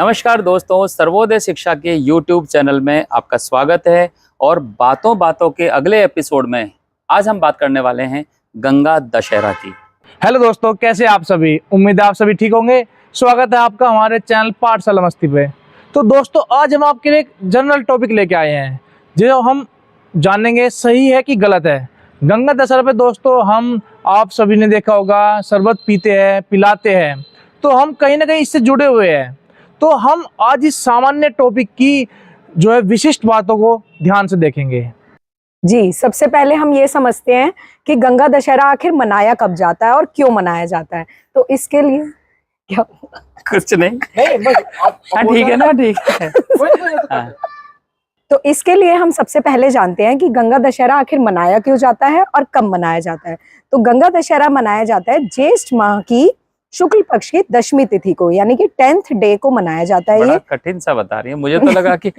नमस्कार दोस्तों, सर्वोदय शिक्षा के YouTube चैनल में आपका स्वागत है। और बातों बातों के अगले एपिसोड में आज हम बात करने वाले हैं गंगा दशहरा की। हेलो दोस्तों, कैसे आप सभी? उम्मीद है आप सभी ठीक होंगे। स्वागत है आपका हमारे चैनल पाठशाला मस्ती पे। तो दोस्तों, आज हम आपके लिए एक जनरल टॉपिक लेके आए हैं जो हम जानेंगे सही है कि गलत है। गंगा दशहरा पे दोस्तों हम आप सभी ने देखा होगा, शरबत पीते हैं, पिलाते हैं, तो हम कहीं ना कहीं इससे जुड़े हुए हैं। तो हम आज इस सामान्य टॉपिक की जो है विशिष्ट बातों को ध्यान से देखेंगे। जी, सबसे पहले हम ये समझते हैं कि गंगा दशहरा आखिर मनाया कब जाता है और क्यों मनाया जाता है। तो इसके लिए क्या कुछ नहीं, हाँ ठीक है ना, ठीक है। हाँ। तो इसके लिए हम सबसे पहले जानते हैं कि गंगा दशहरा आखिर मनाया क्यों जाता है और कब मनाया जाता है। तो गंगा दशहरा मनाया जाता है ज्येष्ठ माह की शुक्ल पक्ष की दशमी तिथि को, यानी कि 10th डे को मनाया जाता है। बड़ा ये कठिन सा बता रही है, मुझे तो लगा कि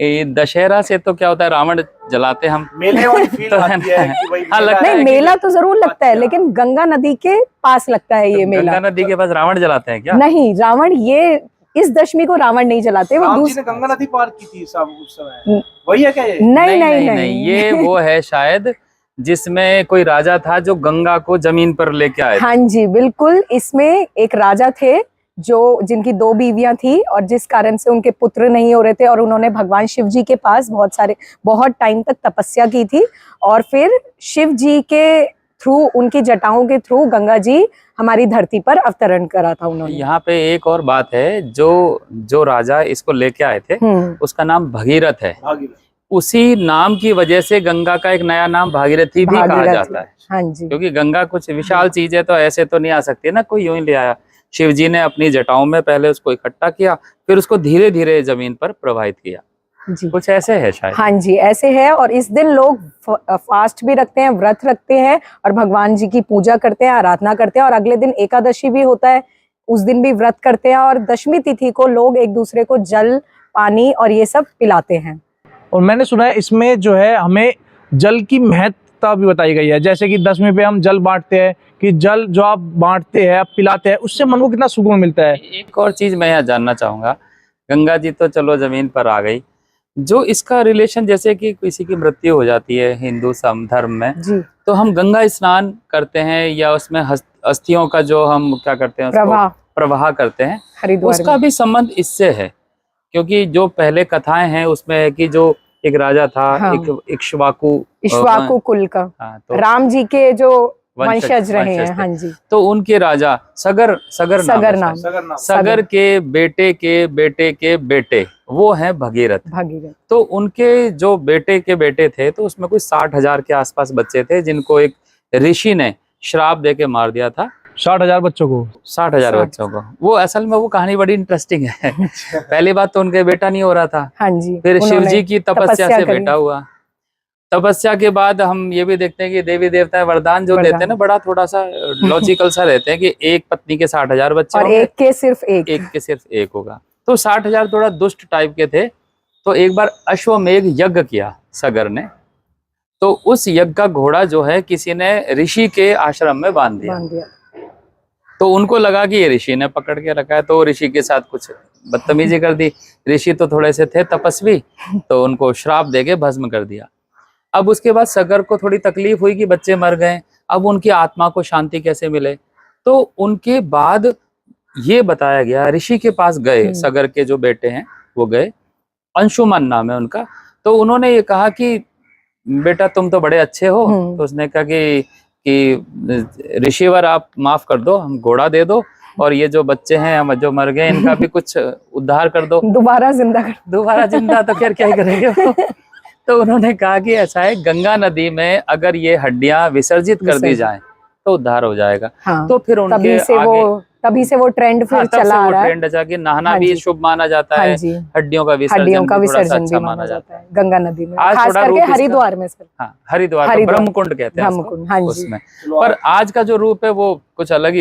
ये दशहरा से तो क्या होता है, रावण जलाते हम मेले वाली फील आती है कि भाई हाँ, लगता है नहीं, कि मेला तो जरूर लगता है, लेकिन गंगा नदी के पास लगता है ये मेला। गंगा नदी के पास रावण जलाते हैं क्या? नहीं, रावण ये इस दशमी को रावण नहीं जलाते, वो राम जी ने गंगा नदी पार की थी सब उस समय, वही है क्या ये? नहीं नहीं, ये वो है शायद जिसमें कोई राजा था जो गंगा को जमीन पर लेके आए थे। हाँ जी, बिल्कुल। इसमें एक राजा थे जो जिनकी 2 बीवियां थी और जिस कारण से उनके पुत्र नहीं हो रहे थे, और उन्होंने भगवान शिव जी के पास बहुत टाइम तक तपस्या की थी। और फिर शिव जी के थ्रू, उनकी जटाओं के थ्रू गंगा जी हमारी धरती पर अवतरण करा था उन्होंने। यहाँ पे एक और बात है, जो राजा इसको लेके आए थे उसका नाम भगीरथ है। उसी नाम की वजह से गंगा का एक नया नाम भागीरथी भी कहा जाता है। हाँ जी, क्योंकि गंगा कुछ विशाल चीज है, तो ऐसे तो नहीं आ सकती ना, कोई यूं ही ले आया। शिव जी ने अपनी जटाओं में पहले उसको इकट्ठा किया, फिर उसको धीरे धीरे जमीन पर प्रवाहित किया। जी कुछ ऐसे है शायद। हाँ जी, ऐसे है। और इस दिन लोग फास्ट भी रखते हैं, व्रत रखते हैं और भगवान जी की पूजा करते हैं, आराधना करते हैं। और अगले दिन एकादशी भी होता है, उस दिन भी व्रत करते हैं। और दशमी तिथि को लोग एक दूसरे को जल, पानी और ये सब पिलाते हैं। और मैंने सुना है इसमें जो है हमें जल की महत्ता भी बताई गई है। जैसे कि दशमी पे हम जल बांटते हैं, कि जल जो आप बांटते हैं, आप पिलाते हैं, उससे मन को कितना सुकून मिलता है। एक और चीज मैं यहाँ जानना चाहूंगा, गंगा जी तो चलो जमीन पर आ गई, जो इसका रिलेशन, जैसे कि किसी की मृत्यु हो जाती है हिंदू धर्म में जी, तो हम गंगा स्नान करते हैं, या उसमें अस्थियों का जो हम क्या करते हैं, प्रवाह करते हैं, हरिद्वार उसका भी संबंध इससे है। क्योंकि जो पहले कथाएं हैं उसमें है कि जो एक राजा था, हाँ, एक इक्ष्वाकु कुल का, हाँ, तो राम जी के जो वंशज रहे हैं। हाँ जी, तो उनके राजा सगर नाम, सगर के बेटे के बेटे वो हैं भगीरथ। तो उनके जो बेटे के बेटे थे, तो उसमें कुछ 60,000 के आसपास बच्चे थे, जिनको एक ऋषि ने श्राप देके मार दिया था। 60,000 बच्चों को? 60,000 बच्चों को। वो असल में वो कहानी बड़ी इंटरेस्टिंग है। पहली बात तो उनके बेटा नहीं हो रहा था। हाँ जी, फिर शिव जी की तपस्या से बेटा हुआ। तपस्या के बाद हम ये भी देखते हैं कि देवी देवता वरदान जो देते हैं ना, बड़ा थोड़ा सा लॉजिकल सा रहते हैं कि एक पत्नी के 60,000 बच्चे और एक के सिर्फ एक होगा। तो 60,000 थोड़ा दुष्ट टाइप के थे। तो एक बार अश्वमेघ यज्ञ किया सगर ने, तो उस यज्ञ का घोड़ा जो है किसी ने ऋषि के आश्रम में बांध दिया। तो उनको लगा कि ये ऋषि ने पकड़ के रखा है, तो ऋषि के साथ कुछ बदतमीजी कर दी। ऋषि तो थोड़े से थे तपस्वी, तो उनको श्राप देके भस्म कर दिया। अब उसके बाद सगर को थोड़ी तकलीफ हुई कि बच्चे मर गए, अब उनकी आत्मा को शांति कैसे मिले। तो उनके बाद ये बताया गया, ऋषि के पास गए, सगर के जो बेटे हैं वो गए, अंशुमन नाम है उनका। तो उन्होंने ये कहा कि बेटा तुम तो बड़े अच्छे हो। तो उसने कहा कि ऋषिवर आप माफ कर दो, हम घोड़ा दे दो, और ये जो बच्चे हैं हम जो मर गए इनका भी कुछ उद्धार कर दो, दोबारा जिंदा तो खैर क्या ही करेंगे वो। तो उन्होंने कहा कि ऐसा है, गंगा नदी में अगर ये हड्डियां विसर्जित कर दी जाएं तो उद्धार हो जाएगा। हाँ, तो फिर उनके तभी से वो ट्रेंड फिर चला आ रहा है। ट्रेंड जाके नहाना भी शुभ माना जाता है, हड्डियों का विसर्जन अच्छा माना जाता है गंगा नदी में, खास थोड़ा करके हरिद्वार में। हाँ, हरिद्वार ब्रह्मकुंड कहते हैं उसमें। पर आज का जो रूप है वो कुछ अलग ही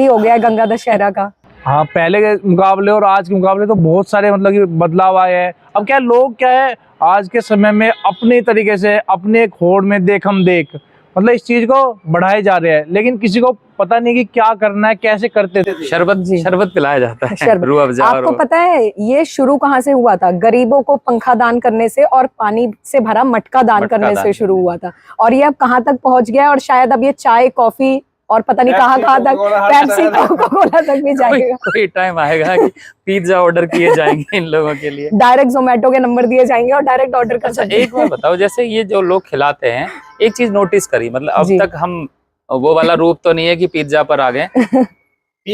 हो गया है गंगा दशहरा का। हाँ, पहले के मुकाबले और आज के मुकाबले तो बहुत सारे मतलब कि बदलाव आए हैं। अब क्या लोग क्या है आज के समय में अपने तरीके से, अपने एक होड़ में देख हम देख, मतलब इस चीज को बढ़ाए जा रहे हैं, लेकिन किसी को पता नहीं कि क्या करना है, कैसे करते थे। शरबत पिलाया जाता है, शरबत। रूह अफ़ज़ा। आपको पता है ये शुरू कहाँ से हुआ था? गरीबों को पंखा दान करने से और पानी से भरा मटका दान करने से शुरू हुआ था, और ये अब कहाँ तक पहुंच गया है, और शायद अब ये चाय, कॉफी और पता नहीं कहाँ तक, पेप्सी, कोका कोला तक भी जाएगा। कोई टाइम आएगा कि पिज्जा ऑर्डर किए जाएंगे इन लोगों के लिए, डायरेक्ट जोमेटो के नंबर दिए जाएंगे और डायरेक्ट ऑर्डर कर अच्छा सकते हैं। एक बार बताओ, जैसे ये जो लोग खिलाते हैं, एक चीज नोटिस करी, मतलब अब जी। तक हम वो वाला रूप तो नहीं है कि पिज्जा पर आ गए।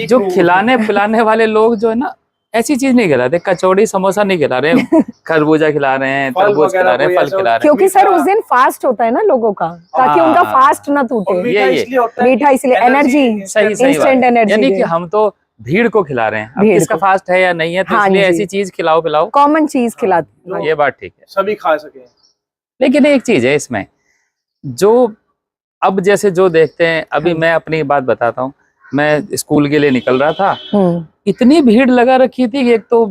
जो खिलाने पिलाने वाले लोग जो है ना, ऐसी चीज नहीं खिलाते, कचौड़ी समोसा नहीं खिला रहे, खरबूजा खिला रहे हैं, तरबूज खिला रहे हैं, फल खिला रहे हैं। क्योंकि सर उस दिन फास्ट होता है ना लोगों का, ताकि उनका फास्ट ना टूटे। मीठा इसलिए एनर्जी, सही इंस्टेंट एनर्जी, यानी कि हम तो भीड़ को खिला रहे हैं, अब भीड़ किसका को। फास्ट है या नहीं है, तो हाँ इसलिए जी। ऐसी चीज खिलाओ पिलाओ, कॉमन चीज खिलाते हैं। ये बात ठीक है। सभी खा सके। लेकिन एक चीज है इसमें, जो अब जैसे जो देखते हैं, अभी मैं अपनी बात बताता हूँ, मैं स्कूल के लिए निकल रहा था, इतनी भीड़ लगा रखी थी कि एक तो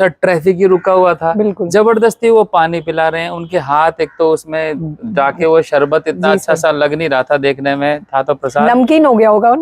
ट्रैफिक ही रुका हुआ था, बिल्कुल। जबरदस्ती वो पानी पिला रहे हैं, उनके हाथ एक तो उसमें डाके, वो शरबत इतना जी अच्छा सर। सा लग नहीं रहा था, देखने में था तो प्रसाद, नमकीन हो गया होगा।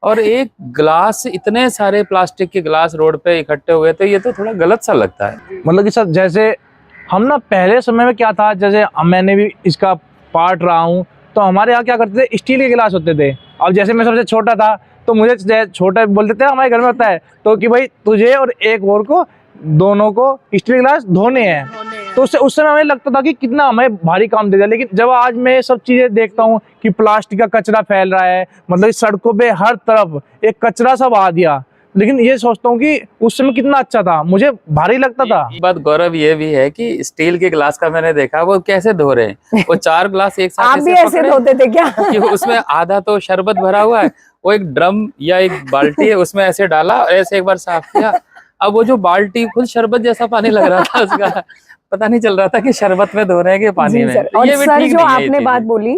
और एक ग्लास, इतने सारे प्लास्टिक के ग्लास रोड पे इकट्ठे हुए, तो ये तो थोड़ा गलत सा लगता है। मतलब कि सर जैसे हम ना पहले समय में क्या था, जैसे मैंने भी इसका पार्ट रहा हूँ, तो हमारे यहाँ क्या करते थे, स्टील के गिलास होते थे। अब जैसे मैं सबसे छोटा था तो मुझे छोटा बोलते थे, हमारे घर में होता है तो कि भाई तुझे और एक और को, दोनों को स्टील के गिलास धोने हैं। तो उससे उस समय हमें लगता था कि कितना हमें भारी काम दे दिया, लेकिन जब आज मैं ये सब चीजें देखता हूँ कि प्लास्टिक का कचरा फैल रहा है, मतलब इस सड़कों पे हर तरफ एक कचरा सा बहा दिया, लेकिन ये सोचता हूँ कि उस समय कितना अच्छा था, मुझे भारी लगता था। एक बात गौरव ये भी है कि स्टील के गिलास का मैंने देखा, वो कैसे धो रहे हैं, वो 4 ग्लास एक साथ आप भी ऐसे पकड़े, धोते थे क्या? कि उसमें आधा तो शरबत भरा हुआ है, वो एक ड्रम या एक बाल्टी है, उसमें ऐसे डाला और ऐसे एक बार साफ किया, अब वो जो बाल्टी खुद शरबत जैसा पानी लग रहा था, उसका पता नहीं चल रहा था कि शरबत में धो रहे हैं कि पानी में। सर। तो और ये भी सर ठीक जो नहीं है ये आपने चीज़। बात बोली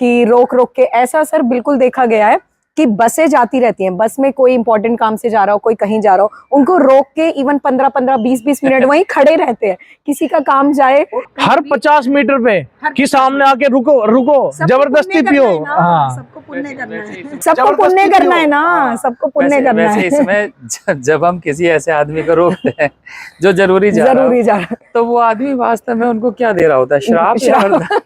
कि रोक रोक के, ऐसा सर बिल्कुल देखा गया है कि बसें जाती रहती हैं, बस में कोई इंपॉर्टेंट काम से जा रहा हो, कोई कहीं जा रहा हो, उनको रोक के इवन 15-15, 20-20 मिनट वहीं खड़े रहते हैं, किसी का काम जाए हर 50 मीटर पे कि सामने आके रुको रुको, जबरदस्ती पियो। हाँ, सबको पुण्य करना है, सबको पुण्य करना है ना, सबको पुण्य करना वैसे है। इसमें जब हम किसी ऐसे आदमी को रोकते हैं जो जरूरी जा रहा जरूरी हो, जा रहा तो वो आदमी वास्तव में उनको क्या दे रहा होता है, श्राप या वरदान?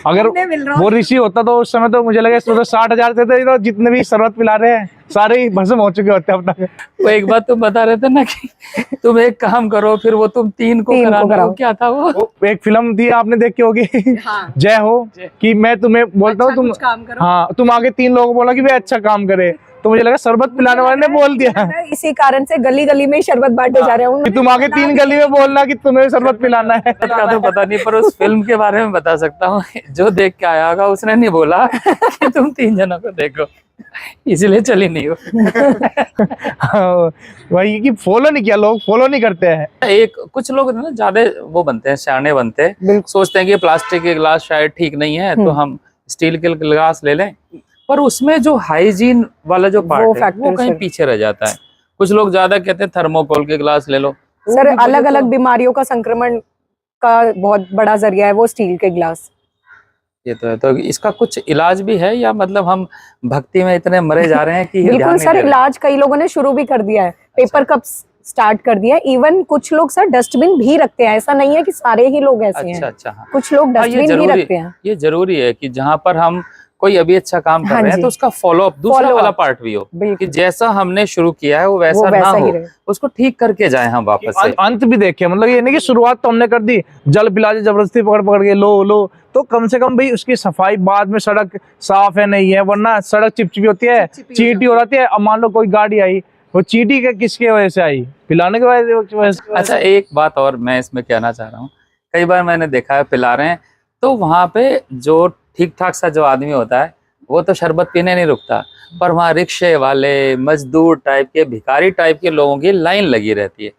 अगर वो ऋषि होता तो उस समय तो मुझे लगे इसमें तो 60,000 थे, तो जितने भी शरबत पिला रहे हैं सारे ही भस्म हो चुके होते हैं अब तक। वो एक बात तुम बता रहे थे ना कि तुम एक काम करो, फिर वो तुम 3 को कराना, वो क्या था वो? एक फिल्म थी, आपने देखी होगी, जय हो, कि मैं तुम्हें बोलता हूँ तुम काम करो। हाँ, तुम आगे 3 लोगों को बोला कि वे अच्छा काम करे, तो मुझे लगा शरबत पिलाने वाले ने बोल दिया इसी कारण से गली गली में ही शरबत बांटे जा रहे हैं। कि तुम आगे 3 गली में बोलना कि तुम्हें शरबत पिलाना है। का तो पता नहीं, पर उस फिल्म के बारे में बता सकता हूँ, जो देख के आया होगा उसने नहीं बोला कि तुम 3 जनों को देखो, इसलिए चली नहीं हो। वही कि फॉलो नहीं किया, लोग फॉलो नहीं करते हैं। एक कुछ लोग ना ज्यादा वो बनते हैं, सियाने बनते हैं, सोचते हैं कि प्लास्टिक के गिलास शायद ठीक नहीं है, तो हम स्टील के गिलास ले लें, पर उसमें जो हाइजीन वाला जो पार्ट है वो कहीं पीछे रह जाता है। कुछ लोग ज्यादा कहते हैं थर्मोकोल के गिलास ले लो। सर अलग अलग बीमारियों का संक्रमण का बहुत बड़ा जरिया है वो स्टील के गिलास। ये तो है, तो इसका कुछ इलाज भी है, या मतलब हम भक्ति में इतने मरे जा रहे हैं कि बिल्कुल सर, इलाज कई लोगों ने शुरू भी कर दिया है, पेपर कप्स स्टार्ट कर दिया है, इवन कुछ लोग सर डस्टबिन भी रखते हैं, ऐसा नहीं है कि सारे ही लोग ऐसे हैं। अच्छा, हाँ। कुछ लोग डस्टबिन भी रखते हैं। ये जरूरी है कि जहाँ पर हम कोई अभी अच्छा काम कर रहे हैं तो उसका फॉलो अप, दूसरा वाला पार्ट भी हो, कि जैसा हमने शुरू किया है वो वैसा ना हो, उसको ठीक करके जाए हम वापस से। अंत भी देखे, मतलब ये नहीं कि शुरुआत तो हमने कर दी, जल पिला के जबरदस्ती पकड़ पकड़ के लो लो, तो कम से कम भाई उसकी सफाई, बाद में सड़क साफ है नहीं है, वरना सड़क चिपचिपी होती है, चींटी हो जाती है। अब मान लो कोई गाड़ी आई, वो चींटी के किसके वजह से आई? पिलाने के वजह से। अच्छा, एक बात और मैं इसमें कहना चाह रहा हूँ, कई बार मैंने देखा है पिला रहे हैं तो वहां पे जो ठीक ठाक सा जो आदमी होता है वो तो शरबत पीने नहीं रुकता, पर वहाँ रिक्शे वाले, मजदूर टाइप के, भिखारी टाइप के लोगों की लाइन लगी रहती है।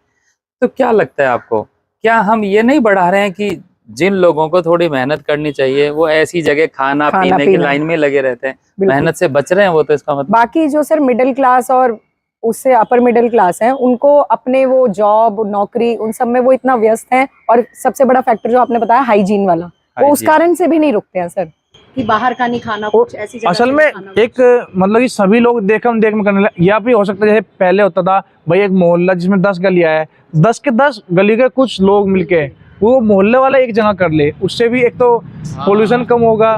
तो क्या लगता है आपको, क्या हम ये नहीं बढ़ा रहे हैं कि जिन लोगों को थोड़ी मेहनत करनी चाहिए वो ऐसी जगह खाना पीने की लाइन में लगे रहते हैं, मेहनत से बच रहे हैं वो? तो इसका मतलब बाकी जो सर मिडिल क्लास और उससे अपर मिडिल क्लास है, उनको अपने वो जॉब, नौकरी, उन सब में वो इतना व्यस्त हैं, और सबसे बड़ा फैक्टर जो आपने बताया हाइजीन वाला, वो उस कारण से भी नहीं रुकते हैं सर, कि बाहर का नहीं खाना, और कुछ ऐसी जगह असल से में नहीं खाना। एक मतलब कि सभी लोग देखम देख में करने लगे, या भी हो सकता है जैसे पहले होता था भाई एक मोहल्ला जिसमें 10 गलियां है, 10 के 10 गली के कुछ लोग मिलके वो मोहल्ले वाला एक जगह कर ले, उससे भी एक तो पोल्यूशन कम होगा,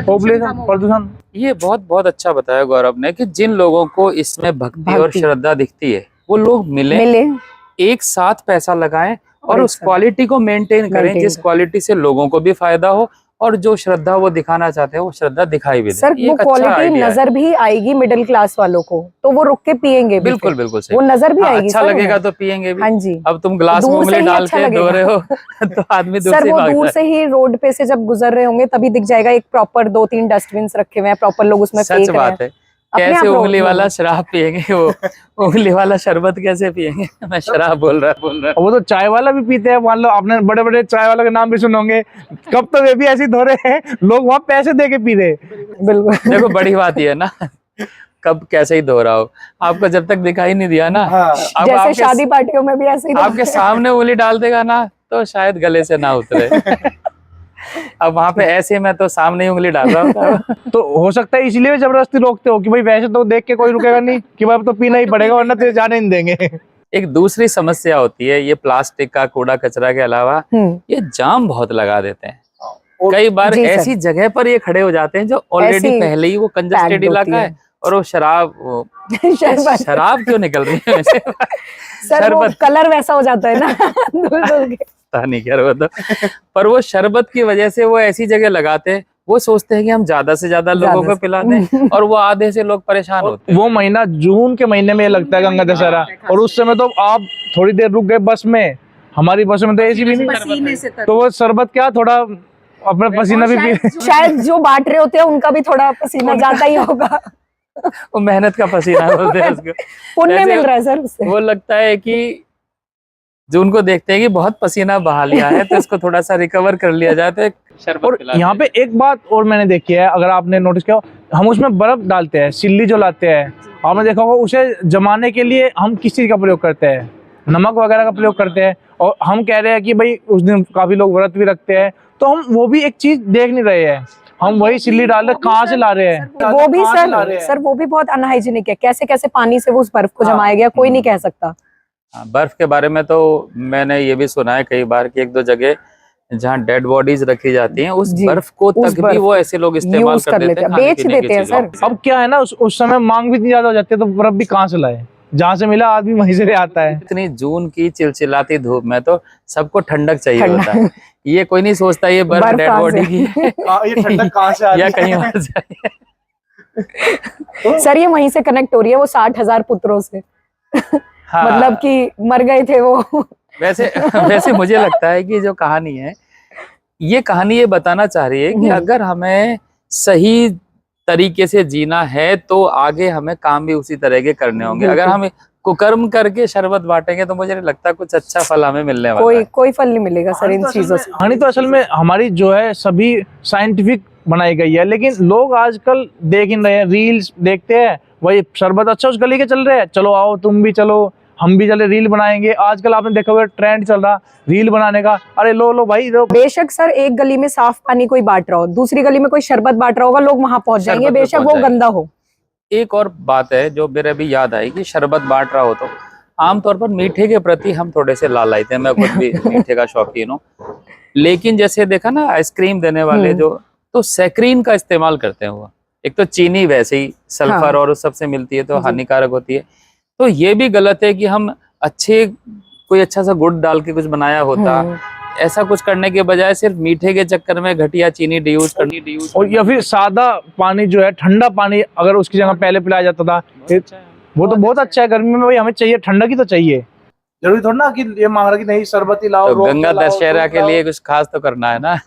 पॉपुलेशन प्रदूषण। ये बहुत अच्छा बताया गौरव ने कि जिन लोगों को इसमें भक्ति और भक्ति। श्रद्धा दिखती है वो लोग मिले, एक साथ पैसा लगाएं और एक उस साथ क्वालिटी को मेंटेन करें maintain जिस करें। क्वालिटी से लोगों को भी फायदा हो और जो श्रद्धा वो दिखाना चाहते हैं वो श्रद्धा दिखाई भी दे। सर ये वो एक अच्छा क्वालिटी idea है। नजर भी आएगी मिडिल क्लास वालों को, तो वो रुक के पियेंगे भी बिल्कुल फिर। बिल्कुल सही। वो नजर भी हाँ, आएगी अच्छा सर लगेगा उन्हें। तो पियेंगे भी। हाँ जी। अब तुम ग्लास में दूर से उंगली ही डाल अच्छा के लगेगा। धो रहे हो तो आदमी दूर सर से वो भागता दूर है। से ही रोड पे से जब गुजर रहे होंगे तभी दिख जाएगा, एक प्रॉपर 2-3 डस्टबिन रखे हुए हैं, प्रॉपर लोग उसमें सच फेंक रहे बात हैं। है। अपने कैसे आप रोड उंगली में वाला हो। शराब पियेंगे वो उंगली वाला शरबत कैसे पियेंगे मैं शराब बोल रहा और वो तो चाय वाला भी पीते हैं, मान लो आपने बड़े बड़े चाय वालों के नाम भी सुने होंगे, कब तो वे भी ऐसे ही धो रहे हैं, लोग वहां पैसे दे के पी रहे। बिल्कुल। देखो बड़ी बात ये है ना कब कैसे ही धो रहा हो, आपको जब तक दिखाई नहीं दिया ना, हाँ। अब जैसे आपके शादी पार्टियों में भी ऐसे ही आपके सामने उंगली डाल देगा ना तो शायद गले से ना उतरे अब वहां पे ऐसे मैं तो सामने ही उंगली डाल रहा होता। तो हो सकता है इसलिए जबरदस्ती रोकते हो कि भाई वैसे तो देख के कोई रुकेगा नहीं कि भाई अब तो पीना ही पड़ेगा वरना तो जाने नहीं देंगे। एक दूसरी समस्या होती है ये प्लास्टिक का कूड़ा कचरा के अलावा ये जाम बहुत लगा देते हैं। कई बार जी सर। ऐसी जगह पर ये खड़े हो जाते हैं जो ऑलरेडी ऐसी पहले ही वो कंजस्टेड packed होती इलाका है है। और वो शरबत। शराब क्यों निकल रही है वैसे? सर वो शरबत कलर वैसा हो जाता है ना धुल के। पता नहीं क्या वो तो, पर वो शरबत की वजह से वो ऐसी जगह लगाते हैं, वो सोचते हैं कि हम ज्यादा से ज्यादा लोगों को पिला दें और वो आधे से लोग परेशान होते हैं। वो महीना जून के महीने में लगता है गंगा दशहरा, और उस समय तो आप थोड़ी देर रुक गए बस में, हमारी बस में तो एसी भी नहीं, पसीने से तर- तो वो शरबत क्या थोड़ा अपना पसीना भी पी। शायद जो बांट रहे होते हैं उनका भी थोड़ा पसीना जाता ही होगा, वो मेहनत का पसीना बोलते हैं उसको। पुण्य वैसे मिल रहा है सर उससे। वो लगता है कि जो उनको देखते हैं कि बहुत पसीना बहा लिया है तो इसको थोड़ा सा रिकवर कर लिया जाए तो एक शरबत और पिलाते यहाँ पे एक बात और मैंने देखी है, अगर आपने नोटिस किया हो, हम उसमें बर्फ डालते हैं, सिल्ली जो लाते हैं, आपने देखा होगा उसे जमाने के लिए हम किस चीज का प्रयोग करते हैं, नमक वगैरह का प्रयोग करते हैं, और हम कह रहे हैं कि भाई उस दिन काफी लोग व्रत भी रखते हैं, तो हम वो भी एक चीज देख नहीं रहे हैं, हम वही सिल्ली डाल रहे कहाँ से ला रहे हैं, वो भी कहाँ से ला रहे हैं? सर वो भी बहुत अनहाइजीनिक है, कैसे कैसे पानी से वो उस बर्फ को जमाया गया कोई नहीं कह सकता। हाँ, बर्फ के बारे में तो मैंने ये भी सुना है कई बार कि एक दो जगह जहाँ डेड बॉडीज रखी जाती हैं उस जी, बर्फ को उस तक भी बर्फ वो ऐसे लोग इस्तेमाल यूज कर लेते हैं, खाने बेच पीने की देते हैं चीजों सर। अब क्या है ना उस समय मांग भी इतनी ज्यादा हो जाती है, तो बर्फ भी कहाँ से लाए, जहाँ से मिला आदमी वहीं से ले आता है। इतनी जून की चिलचिलाती धूप में तो सबको ठंडक चाहिए होता है, ये कोई नहीं सोचता ये बर्फ बर्फ डेड कहाँ बॉडी से? की है ये ठंडक कहाँ से आ रही या है? कहीं और से। सर ये वहीं से कनेक्ट हो रही है वो 60,000 पुत्रों से, हाँ, मतलब कि मर गए थे वो। वैसे मुझे लगता है कि जो कहानी है ये कहानी ये बताना चाह रही है कि अगर हमें सही तरीके से जीना है तो आगे हमें काम भी उसी तरह के करने होंगे। अगर हम कुकर्म करके शरबत बांटेंगे तो मुझे नहीं लगता कुछ अच्छा फल हमें मिलने वाला है। कोई फल नहीं मिलेगा सर इन चीजों से। कहानी तो असल में हमारी जो है सभी साइंटिफिक बनाई गई है, लेकिन लोग आजकल देख ही नहीं रहे हैं, रील्स देखते हैं, वही शरबत अच्छा उस गली के चल रहे हैं, चलो आओ तुम भी चलो हम भी चले रील बनाएंगे। आजकल आपने देखा होगा ट्रेंड चल रहा रील बनाने का, अरे लो लो भाई लो। बेशक सर एक गली में साफ पानी कोई बांट रहा हो, दूसरी गली में कोई शरबत बांट रहा होगा, लोग वहां पहुंच जाएंगे शरबत पे बेशक पहुंच वो जाएंगे। गंदा हो। एक और बात है जो मेरे अभी याद आई कि शरबत बांट रहा हो तो आमतौर पर मीठे के प्रति हम थोड़े से लालायित हैं, मैं खुद भी मीठे का शौकीन हूँ, लेकिन जैसे देखा ना आइसक्रीम देने वाले जो तो सैक्रीन का इस्तेमाल करते हैं, वो एक तो चीनी वैसे ही सल्फर हाँ। और उस सबसे मिलती है तो हानिकारक होती है, तो ये भी गलत है कि हम कोई अच्छा सा गुड़ डाल के कुछ बनाया होता, ऐसा कुछ करने के बजाय सिर्फ मीठे के चक्कर में घटिया चीनी यूज करनी और या फिर सादा पानी जो है, ठंडा पानी अगर उसकी जगह पहले पिलाया जाता था, वो तो बहुत अच्छा है। गर्मी में भाई हमें चाहिए ठंडक ही तो चाहिए, जरूरी थोड़ा ना कि ये मांग रहा कि नहीं शरबत ही लाओ, तो रोक गंगा लाओ, दशहरा दूध के लाओ। लिए कुछ खास तो करना है ना।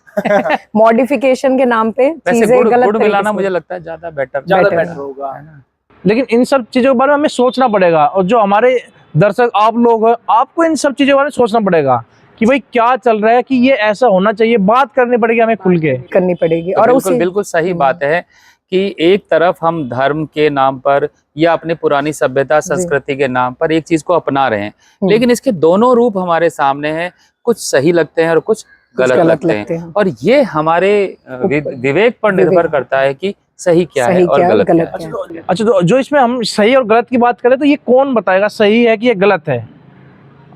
मॉडिफिकेशन के नाम पे वैसे चीजें गुड़ गलत गुड़ मिलाना तरीके से। मुझे लगता है ज्यादा बेटर ज्यादा better बेटर होगा। लेकिन इन सब चीजों के बारे में हमें सोचना पड़ेगा, और जो हमारे दर्शक आप लोग हैं, आपको इन सब चीजों के बारे में सोचना पड़ेगा कि भाई क्या चल रहा है, कि ये ऐसा होना चाहिए, बात करनी पड़ेगी हमें खुल के। करनी पड़ेगी। तो और बिल्कुल उसी बिल्कुल सही बात है कि एक तरफ हम धर्म के नाम पर या अपनी पुरानी सभ्यता संस्कृति के नाम पर एक चीज को अपना रहे हैं, लेकिन इसके दोनों रूप हमारे सामने हैं, कुछ सही लगते हैं और कुछ गलत लगते हैं। और ये हमारे विवेक पर निर्भर करता है कि सही क्या है और गलत क्या है। अच्छा, तो जो इसमें हम सही और गलत की बात करें तो ये कौन बताएगा सही है कि ये गलत है?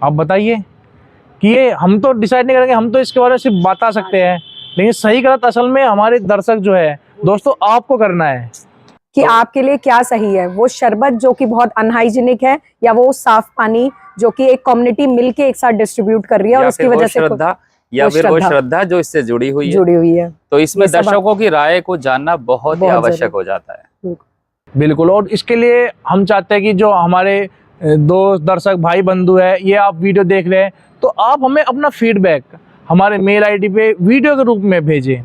आप बताइए कि ये हम तो डिसाइड नहीं करेंगे, हम तो इसके बारे में सिर्फ बता सकते हैं, लेकिन सही गलत असल में हमारे दर्शक जो है दोस्तों आपको करना है कि आपके लिए क्या सही है। वो शरबत जो कि बहुत अनहाइजीनिक है, या वो साफ पानी जो कि एक कम्युनिटी मिलके एक साथ डिस्ट्रीब्यूट कर रही है और उसकी वजह से श्रद्धा या फिर वो श्रद्धा जो इससे जुड़ी हुई है। तो इसमें दर्शकों की राय को जानना बहुत ही आवश्यक हो जाता है। बिल्कुल। और इसके लिए हम चाहते हैं कि जो हमारे दोस्त दर्शक भाई बंधु है, ये आप वीडियो देख रहे हैं तो आप हमें अपना फीडबैक हमारे मेल आईडी पे वीडियो के रूप में भेजें।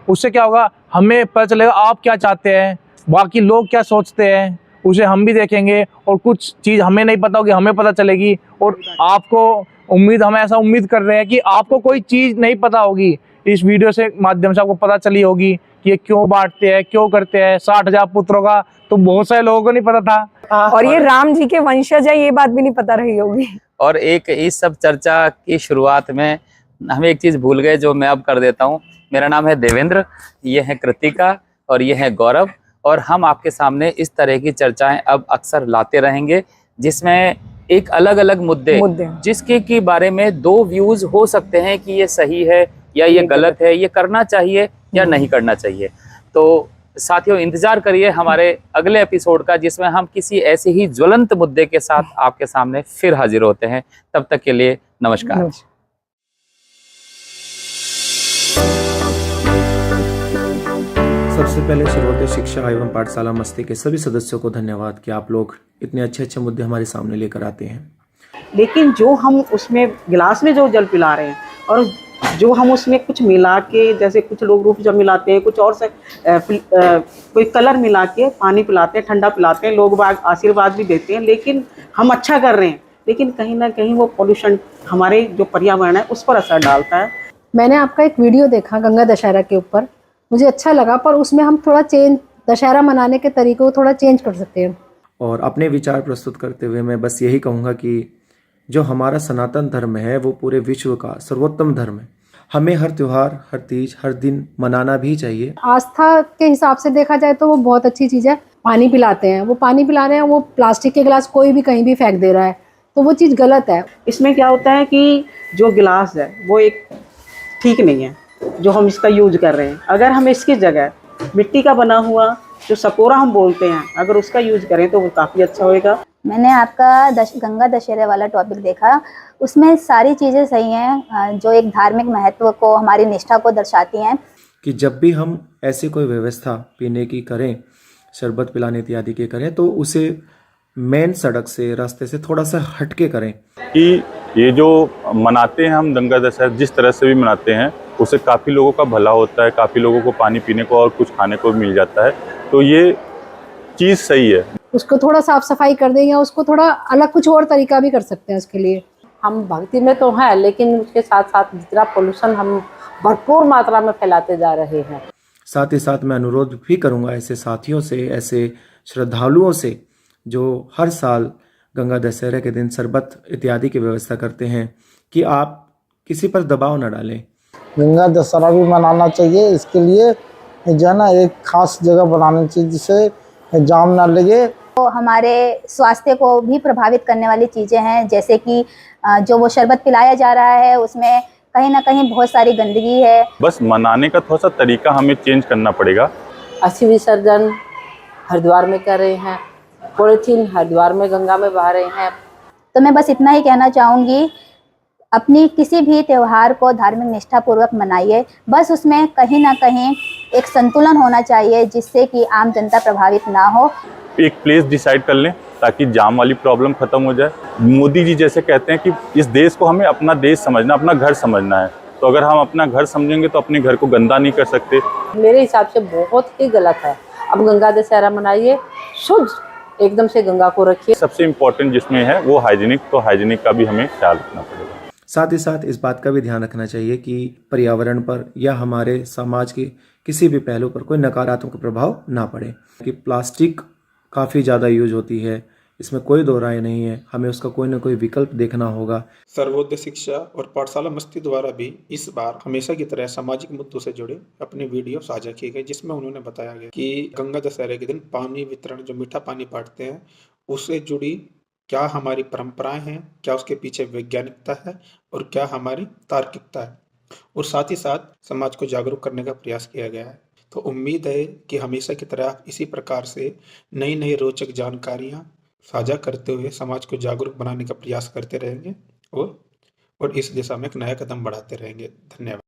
उससे क्या होगा, हमें पता चलेगा आप क्या चाहते हैं, बाकी लोग क्या सोचते हैं, उसे हम भी देखेंगे और कुछ चीज़ हमें नहीं पता होगी हमें पता चलेगी। और आपको हम ऐसा उम्मीद कर रहे हैं कि आपको कोई चीज़ नहीं पता होगी, इस वीडियो से माध्यम से आपको पता चली होगी कि ये क्यों बांटते हैं, क्यों करते हैं। 60,000 पुत्रों का तो बहुत सारे लोगों को नहीं पता था, और ये राम जी के वंशज है, ये बात भी नहीं पता रही होगी। और एक इस सब चर्चा की शुरुआत में हम एक चीज भूल गए, जो मैं अब कर देता हूँ। मेरा नाम है देवेंद्र, ये है कृतिका और ये है गौरव, और हम आपके सामने इस तरह की चर्चाएं अब अक्सर लाते रहेंगे, जिसमें एक अलग अलग मुद्दे जिसके के बारे में दो व्यूज हो सकते हैं कि ये सही है या ये गलत है, ये करना चाहिए या नहीं करना चाहिए। तो साथियों, इंतजार करिए हमारे अगले एपिसोड का, जिसमें हम किसी ऐसे ही ज्वलंत मुद्दे के साथ आपके सामने फिर हाजिर होते हैं। तब तक के लिए नमस्कार। सबसे पहले सर्वोदय शिक्षा एवं पाठशाला मस्ती के सभी सदस्यों को धन्यवाद कि आप लोग इतने अच्छे अच्छे मुद्दे हमारे सामने लेकर आते हैं। लेकिन जो हम उसमें गिलास में जो जल पिला रहे हैं और जो हम उसमें कुछ मिला के, जैसे कुछ लोग रूप जब मिलाते हैं, कुछ और से कोई कलर मिला के पानी पिलाते हैं, ठंडा पिलाते हैं, लोग बाग आशीर्वाद भी देते हैं, लेकिन हम अच्छा कर रहे हैं, लेकिन कहीं ना कहीं वो पॉल्यूशन हमारे जो पर्यावरण है उस पर असर डालता है। मैंने आपका एक वीडियो देखा गंगा दशहरा के ऊपर, मुझे अच्छा लगा, पर उसमें हम थोड़ा चेंज, दशहरा मनाने के तरीकों को थोड़ा चेंज कर सकते हैं। और अपने विचार प्रस्तुत करते हुए मैं बस यही कहूँगा कि जो हमारा सनातन धर्म है वो पूरे विश्व का सर्वोत्तम धर्म है। हमें हर त्योहार, हर तीज, हर दिन मनाना भी चाहिए। आस्था के हिसाब से देखा जाए तो वो बहुत अच्छी चीज़ है। पानी पिलाते हैं, वो पानी पिला रहे हैं, वो प्लास्टिक के गिलास कोई भी कहीं भी फेंक दे रहा है, तो वो चीज़ गलत है। इसमें क्या होता है कि जो गिलास है वो एक ठीक नहीं है जो हम इसका यूज कर रहे हैं। अगर हम इसकी जगह मिट्टी का बना हुआ जो सकोरा हम बोलते हैं, अगर उसका यूज करें तो वो काफ़ी अच्छा होएगा। मैंने आपका गंगा दशहरे वाला टॉपिक देखा, उसमें सारी चीज़ें सही हैं जो एक धार्मिक महत्व को, हमारी निष्ठा को दर्शाती हैं। कि जब भी हम ऐसी कोई व्यवस्था पीने की करें, शरबत पिलाने इत्यादि के करें, तो उसे मेन सड़क से, रास्ते से थोड़ा सा हटके करें। कि ये जो मनाते हैं हम गंगा दशहरा, जिस तरह से भी मनाते हैं उससे काफ़ी लोगों का भला होता है, काफ़ी लोगों को पानी पीने को और कुछ खाने को मिल जाता है, तो ये चीज़ सही है। उसको थोड़ा साफ सफाई कर दें या उसको थोड़ा अलग कुछ और तरीका भी कर सकते हैं उसके लिए। हम भक्ति में तो हैं, लेकिन उसके साथ साथ जितना पोल्यूशन हम भरपूर मात्रा में फैलाते जा रहे हैं। साथ ही साथ मैं अनुरोध भी करूंगा ऐसे साथियों से, ऐसे श्रद्धालुओं से जो हर साल गंगा दशहरे के दिन शरबत इत्यादि की व्यवस्था करते हैं, कि आप किसी पर दबाव न डालें। गंगा दशहरा भी मनाना चाहिए, इसके लिए जो है ना एक खास जगह बनानी चाहिए जिससे जाम ना लगे। तो हमारे स्वास्थ्य को भी प्रभावित करने वाली चीज़ें हैं, जैसे कि जो वो शरबत पिलाया जा रहा है उसमें कहीं ना कहीं बहुत सारी गंदगी है। बस मनाने का थोड़ा सा तरीका हमें चेंज करना पड़ेगा। अस्थि विसर्जन हरिद्वार में कर रहे हैं, पॉलीथीन हरिद्वार में गंगा में बहा रहे हैं। तो मैं बस इतना ही कहना चाहूँगी, अपनी किसी भी त्यौहार को धार्मिक निष्ठापूर्वक मनाइए, बस उसमें कहीं ना कहीं एक संतुलन होना चाहिए जिससे कि आम जनता प्रभावित ना हो। एक प्लेस डिसाइड कर लें ताकि जाम वाली प्रॉब्लम खत्म हो जाए। मोदी जी जैसे कहते हैं कि इस देश को हमें अपना देश समझना, अपना घर समझना है, तो अगर हम अपना घर समझेंगे तो अपने घर को गंदा नहीं कर सकते। मेरे हिसाब से बहुत ही गलत है। अब गंगा दशहरा मनाइए, शुद्ध एकदम से गंगा को रखिए। सबसे इम्पोर्टेंट जिसमें है वो हाइजीनिक, तो हाइजीनिक का भी हमें ख्याल रखना पड़ेगा। साथ ही साथ इस बात का भी ध्यान रखना चाहिए कि पर्यावरण पर या हमारे समाज के किसी भी पहलू पर कोई नकारात्मक प्रभाव ना पड़े। कि प्लास्टिक काफ़ी ज़्यादा यूज होती है, इसमें कोई दो राय नहीं है, हमें उसका कोई ना कोई विकल्प देखना होगा। सर्वोदय शिक्षा और पाठशाला मस्ती द्वारा भी इस बार हमेशा की तरह सामाजिक मुद्दों से जुड़े अपने वीडियो साझा किए गए, जिसमें उन्होंने बताया गया कि गंगा दशहरे के दिन पानी वितरण, जो मीठा पानी बांटते हैं, उससे जुड़ी क्या हमारी परंपराएं हैं, क्या उसके पीछे वैज्ञानिकता है और क्या हमारी तार्किकता है, और साथ ही साथ समाज को जागरूक करने का प्रयास किया गया है। तो उम्मीद है कि हमेशा की तरह आप इसी प्रकार से नई नई रोचक जानकारियां साझा करते हुए समाज को जागरूक बनाने का प्रयास करते रहेंगे और इस दिशा में एक नया कदम बढ़ाते रहेंगे। धन्यवाद।